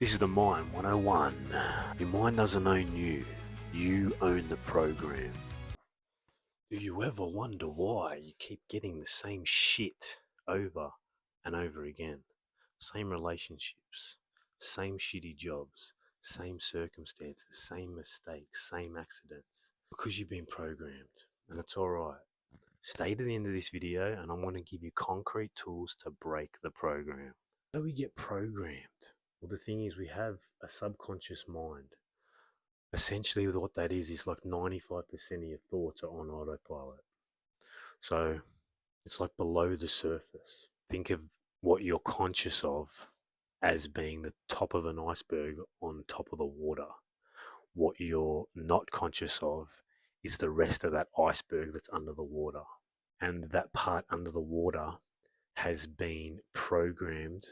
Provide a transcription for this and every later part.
This is the Mind 101. Your mind doesn't own you. You own the program. Do you ever wonder why you keep getting the same shit over and over again? Same relationships, same shitty jobs, same circumstances, same mistakes, same accidents. Because you've been programmed. And it's alright. Stay to the end of this video and I'm going to give you concrete tools to break the program. How do we get programmed? Well, the thing is, we have a subconscious mind. Essentially, what that is like 95% of your thoughts are on autopilot. So it's like below the surface. Think of what you're conscious of as being the top of an iceberg on top of the water. What you're not conscious of is the rest of that iceberg that's under the water. And that part under the water has been programmed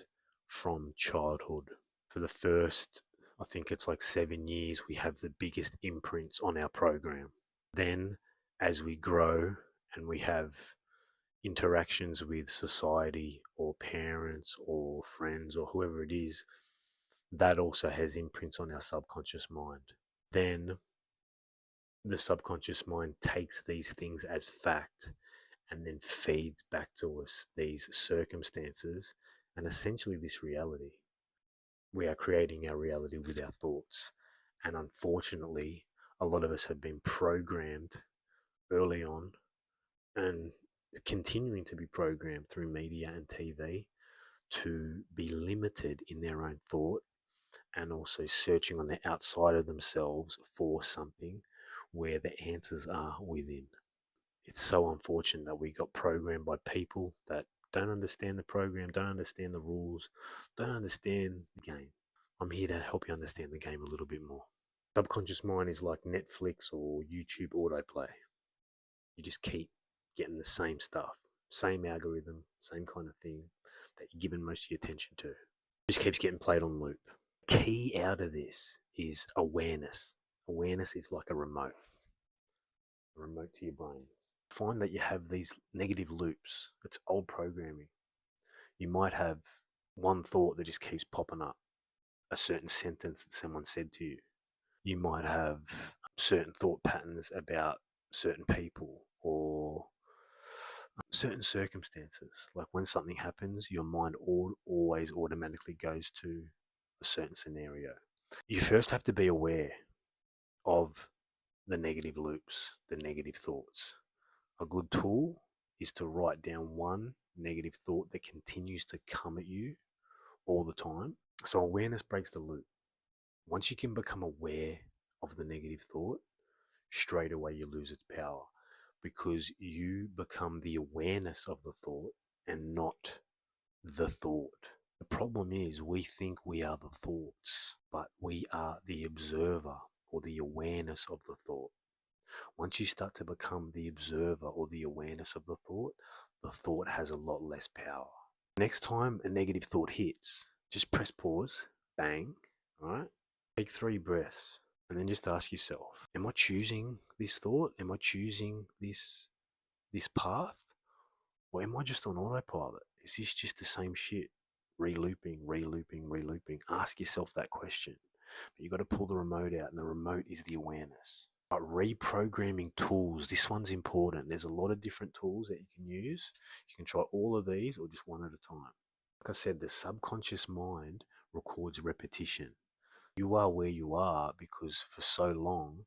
from childhood. For the first, I think it's like 7 years, we have the biggest imprints on our program. Then, as we grow and we have interactions with society or parents or friends or whoever it is, that also has imprints on our subconscious mind. Then, the subconscious mind takes these things as fact and then feeds back to us these circumstances and essentially this reality. We are creating our reality with our thoughts. And unfortunately, a lot of us have been programmed early on and continuing to be programmed through media and TV to be limited in their own thought and also searching on the outside of themselves for something where the answers are within. It's so unfortunate that we got programmed by people that don't understand the program, don't understand the rules, don't understand the game. I'm here to help you understand the game a little bit more. Subconscious mind is like Netflix or YouTube autoplay. You just keep getting the same stuff, same algorithm, same kind of thing that you're giving most of your attention to. Just keeps getting played on loop. Key out of this is awareness. Awareness is like a remote to your brain. Find that you have these negative loops. It's old programming. You might have one thought that just keeps popping up, a certain sentence that someone said to you. You might have certain thought patterns about certain people or certain circumstances. Like when something happens, your mind always automatically goes to a certain scenario. You first have to be aware of the negative loops, the negative thoughts. A good tool is to write down one negative thought that continues to come at you all the time. So awareness breaks the loop. Once you can become aware of the negative thought, straight away you lose its power because you become the awareness of the thought and not the thought. The problem is we think we are the thoughts, but we are the observer or the awareness of the thought. Once you start to become the observer or the awareness of the thought has a lot less power. Next time a negative thought hits, just press pause, bang, all right? Take 3 breaths and then just ask yourself, am I choosing this thought? Am I choosing this path? Or am I just on autopilot? Is this just the same shit? Relooping. Ask yourself that question. But you've got to pull the remote out, and the remote is the awareness. But reprogramming tools, this one's important. There's a lot of different tools that you can use. You can try all of these or just one at a time. Like I said, the subconscious mind records repetition. You are where you are because for so long,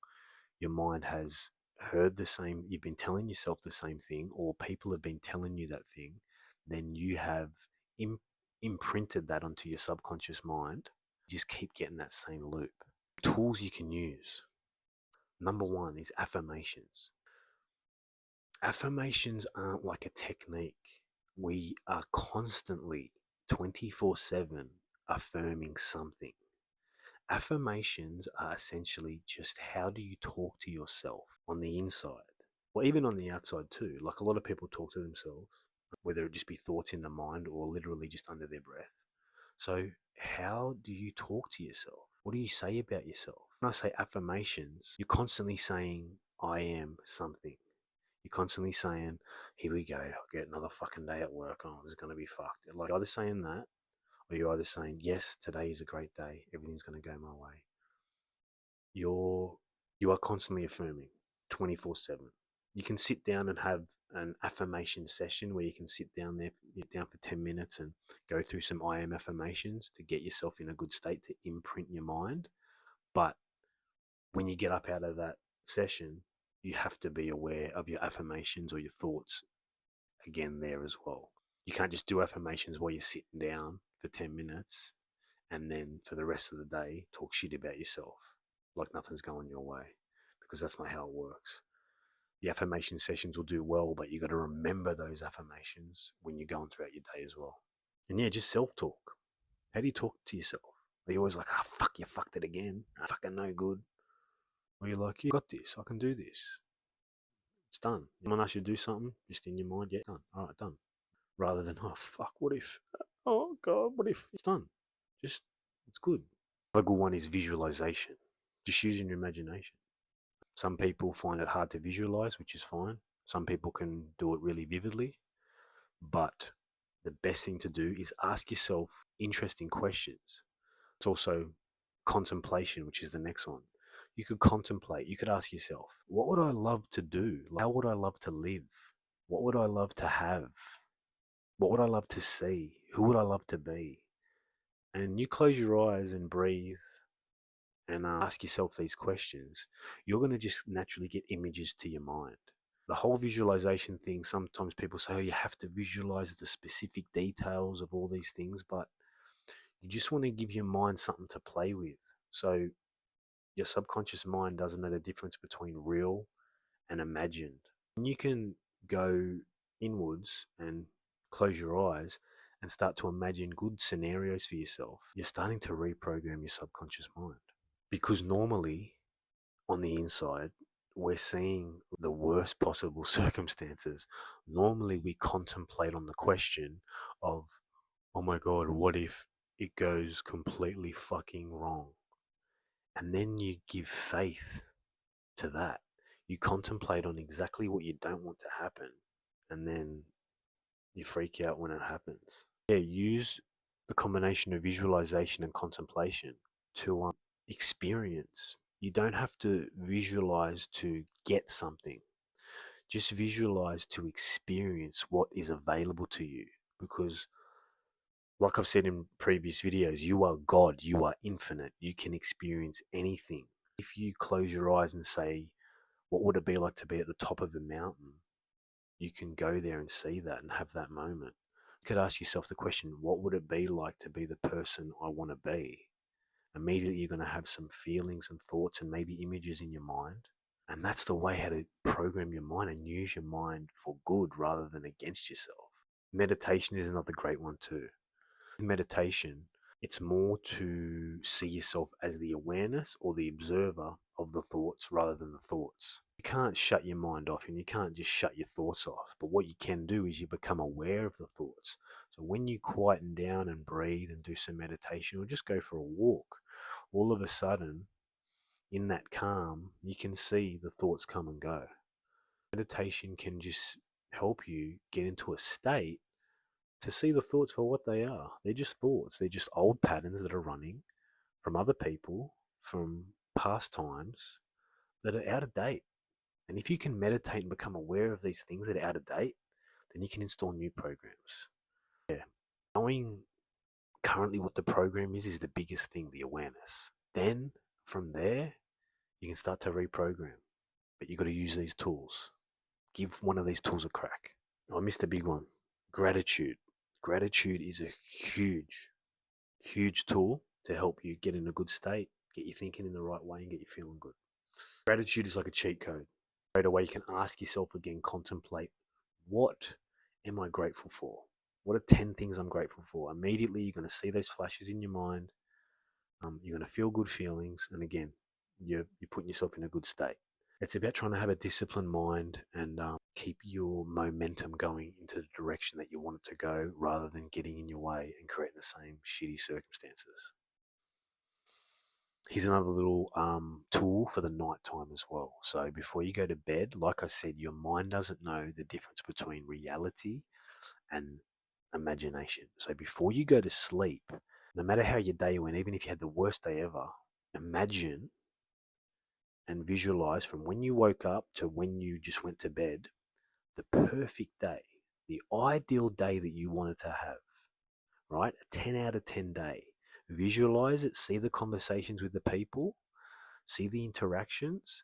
your mind has heard the same, you've been telling yourself the same thing, or people have been telling you that thing, then you have imprinted that onto your subconscious mind. You just keep getting that same loop. Tools you can use. Number 1 is affirmations. Affirmations aren't like a technique. We are constantly 24/7 affirming something. Affirmations are essentially just how do you talk to yourself on the inside, or even on the outside too. Like a lot of people talk to themselves, whether it just be thoughts in the mind or literally just under their breath. So how do you talk to yourself? What do you say about yourself? When I say affirmations, you're constantly saying, I am something. You're constantly saying, here we go, I'll get another fucking day at work. Oh, this is going to be fucked. Like either saying that, Or you're either saying, yes, today is a great day, everything's going to go my way. You are constantly affirming 24/7. You can sit down and have an affirmation session where you can sit down for 10 minutes and go through some I am affirmations to get yourself in a good state to imprint your mind. But when you get up out of that session, you have to be aware of your affirmations or your thoughts again there as well. You can't just do affirmations while you're sitting down for 10 minutes and then for the rest of the day talk shit about yourself like nothing's going your way, because that's not how it works. The affirmation sessions will do well, but you got to remember those affirmations when you're going throughout your day as well. And yeah, just self-talk. How do you talk to yourself? Are you always like, ah, fuck, you fucked it again. I'm fucking no good. Or you're like, you got this. I can do this. It's done. Someone asks you to do something, just in your mind, yeah, done. All right, done. Rather than, oh, fuck, what if? Oh, God, what if? It's done. Just, it's good. A good one is visualization. Just using your imagination. Some people find it hard to visualize, which is fine. Some people can do it really vividly. But the best thing to do is ask yourself interesting questions. It's also contemplation, which is the next one. You could contemplate, you could ask yourself, what would I love to do? How would I love to live? What would I love to have? What would I love to see? Who would I love to be? And you close your eyes and breathe and ask yourself these questions. You're going to just naturally get images to your mind. The whole visualization thing, sometimes people say, oh, you have to visualize the specific details of all these things, but you just want to give your mind something to play with. So your subconscious mind doesn't know the difference between real and imagined. And you can go inwards and close your eyes and start to imagine good scenarios for yourself. You're starting to reprogram your subconscious mind. Because normally on the inside, we're seeing the worst possible circumstances. Normally we contemplate on the question of, oh my God, what if it goes completely fucking wrong? And then you give faith to that. You contemplate on exactly what you don't want to happen, and then you freak out when it happens. Yeah, use the combination of visualization and contemplation to experience. You don't have to visualize to get something. Just visualize to experience what is available to you. Because, like I've said in previous videos, you are God, you are infinite, you can experience anything. If you close your eyes and say, what would it be like to be at the top of a mountain? You can go there and see that and have that moment. You could ask yourself the question, what would it be like to be the person I want to be? Immediately you're going to have some feelings and thoughts and maybe images in your mind. And that's the way how to program your mind and use your mind for good rather than against yourself. Meditation is another great one too. Meditation, it's more to see yourself as the awareness or the observer of the thoughts rather than the thoughts. You can't shut your mind off and you can't just shut your thoughts off. But what you can do is you become aware of the thoughts. So when you quieten down and breathe and do some meditation or just go for a walk, all of a sudden, in that calm, you can see the thoughts come and go. Meditation can just help you get into a state to see the thoughts for what they are. They're just thoughts. They're just old patterns that are running from other people, from past times that are out of date. And if you can meditate and become aware of these things that are out of date, then you can install new programs. Yeah. Knowing currently what the program is the biggest thing, the awareness. Then from there, you can start to reprogram. But you got to use these tools. Give one of these tools a crack. I missed a big one. Gratitude. Gratitude is a huge tool to help you get in a good state, get you thinking in the right way, and get you feeling good. Gratitude is like a cheat code. Straight away, you can ask yourself again, contemplate, what am I grateful for? What are 10 things I'm grateful for? Immediately, you're going to see those flashes in your mind. You're going to feel good feelings. And again, you're putting yourself in a good state. It's about trying to have a disciplined mind and keep your momentum going into the direction that you want it to go rather than getting in your way and creating the same shitty circumstances. Here's another little tool for the night time as well. So before you go to bed, like I said, your mind doesn't know the difference between reality and imagination. So before you go to sleep, no matter how your day went, even if you had the worst day ever, imagine and visualize from when you woke up to when you just went to bed, the perfect day, the ideal day that you wanted to have, right? A 10 out of 10 day. Visualize it, see the conversations with the people, see the interactions,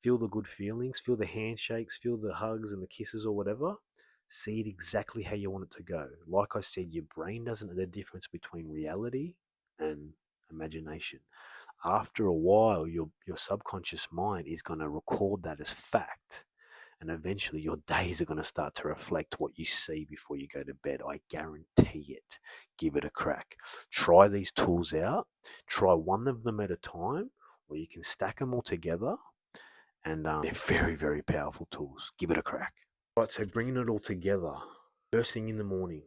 feel the good feelings, feel the handshakes, feel the hugs and the kisses or whatever. See it exactly how you want it to go. Like I said, your brain doesn't know the difference between reality and imagination. After a while, your subconscious mind is going to record that as fact. And eventually your days are going to start to reflect what you see before you go to bed. I guarantee it. Give it a crack. Try these tools out. Try one of them at a time, or you can stack them all together. And they're very, very powerful tools. Give it a crack. Right, so bringing it all together. First thing in the morning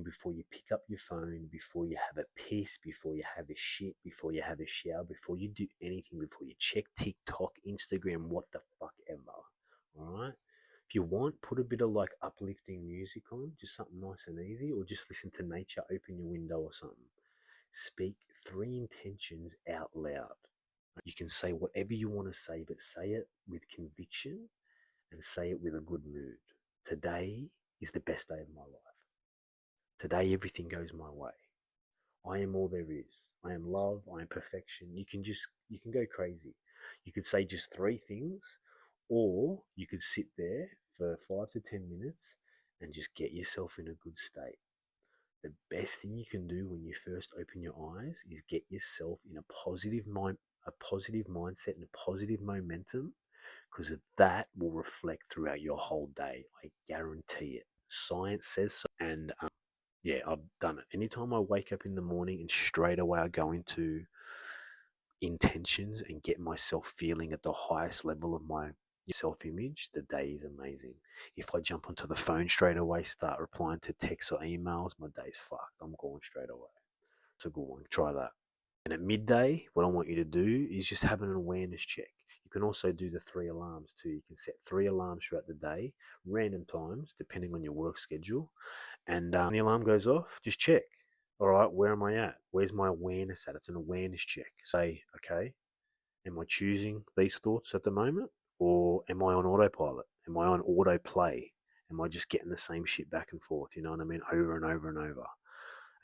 before you pick up your phone, before you have a piss, before you have a shit, before you have a shower, before you do anything, before you check TikTok, Instagram, what the fuck ever. All right? If you want, put a bit of like uplifting music on, just something nice and easy, or just listen to nature, open your window or something. Speak 3 intentions out loud. You can say whatever you want to say, but say it with conviction and say it with a good mood. Today is the best day of my life. Today, everything goes my way. I am all there is. I am love. I am perfection. You can go crazy. You could say just 3 things, or you could sit there for 5 to 10 minutes and just get yourself in a good state. The best thing you can do when you first open your eyes is get yourself in a positive mindset and a positive momentum, because that will reflect throughout your whole day. I guarantee it. Science says so. And yeah, I've done it. Anytime I wake up in the morning and straight away I go into intentions and get myself feeling at the highest level of my self-image, the day is amazing. If I jump onto the phone straight away, start replying to texts or emails, my day's fucked. I'm going straight away. It's a good one. Try that. And at midday, what I want you to do is just have an awareness check. You can also do the 3 alarms too. You can set 3 alarms throughout the day, random times, depending on your work schedule. And when the alarm goes off, just check. All right, where am I at? Where's my awareness at? It's an awareness check. Say, okay, am I choosing these thoughts at the moment? Or am I on autopilot? Am I on autoplay? Am I just getting the same shit back and forth? You know what I mean? Over and over and over.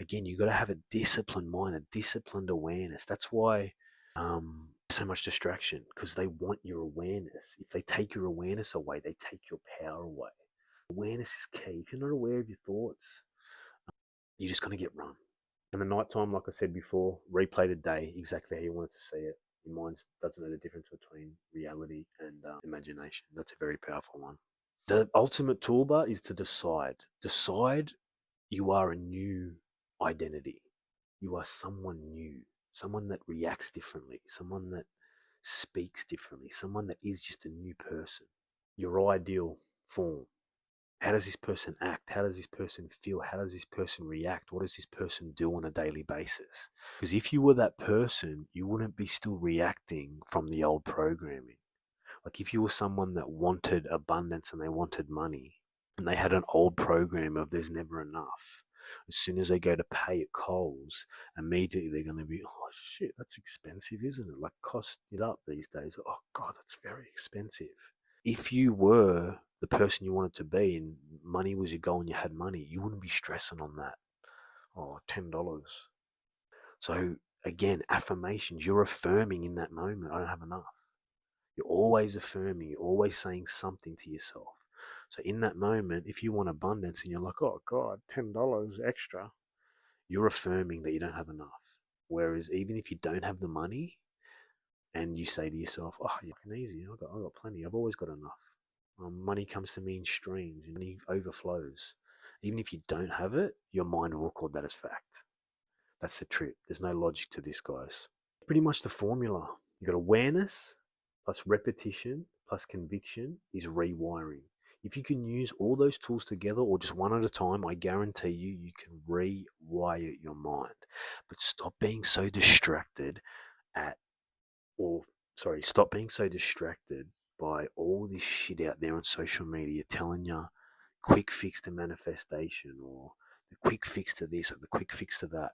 Again, you got to have a disciplined mind, a disciplined awareness. That's why so much distraction, because they want your awareness. If they take your awareness away, they take your power away. Awareness is key. If you're not aware of your thoughts, you're just going to get run. And the nighttime, like I said before, replay the day exactly how you wanted to see it. Your mind doesn't know the difference between reality and imagination. That's a very powerful one. The ultimate toolbar is to decide. Decide you are a new identity. You are someone new, someone that reacts differently, someone that speaks differently, someone that is just a new person. Your ideal form. How does this person act? How does this person feel? How does this person react? What does this person do on a daily basis? Because if you were that person, you wouldn't be still reacting from the old programming. Like if you were someone that wanted abundance and they wanted money, and they had an old program of there's never enough. As soon as they go to pay at Coles, immediately they're going to be, oh shit, that's expensive, isn't it? Like cost it up these days. Oh God, that's very expensive. If you were the person you wanted to be and money was your goal and you had money, you wouldn't be stressing on that. Oh, $10. So again, affirmations, you're affirming in that moment, I don't have enough. You're always affirming, you're always saying something to yourself. So in that moment, if you want abundance and you're like, oh God, $10 extra, you're affirming that you don't have enough. Whereas even if you don't have the money and you say to yourself, oh, you're fucking easy, I got plenty, I've always got enough. Money comes to me in streams, money overflows. Even if you don't have it, your mind will record that as fact. That's the trip. There's no logic to this, guys. Pretty much the formula. You got awareness plus repetition plus conviction is rewiring. If you can use all those tools together or just one at a time, I guarantee you can rewire your mind. But stop being so distracted at, or sorry, stop being so distracted by all this shit out there on social media telling you quick fix to manifestation, or the quick fix to this, or the quick fix to that.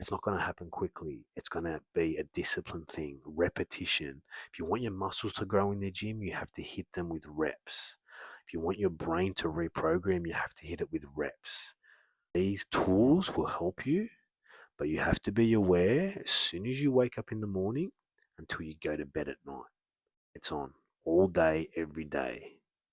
It's not going to happen quickly. It's going to be a discipline thing, repetition. If you want your muscles to grow in the gym, you have to hit them with reps. If you want your brain to reprogram, you have to hit it with reps. These tools will help you, but you have to be aware as soon as you wake up in the morning until you go to bed at night. It's on all day, every day.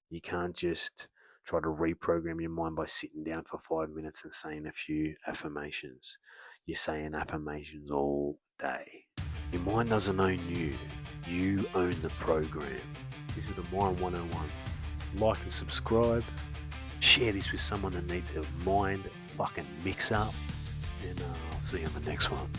You can't just try to reprogram your mind by sitting down for 5 minutes and saying a few affirmations. You're saying affirmations all day. Your mind doesn't own you. You own the program. This is the Mind 101. Like and subscribe. Share this with someone that needs a mind fucking mix up. And I'll see you on the next one.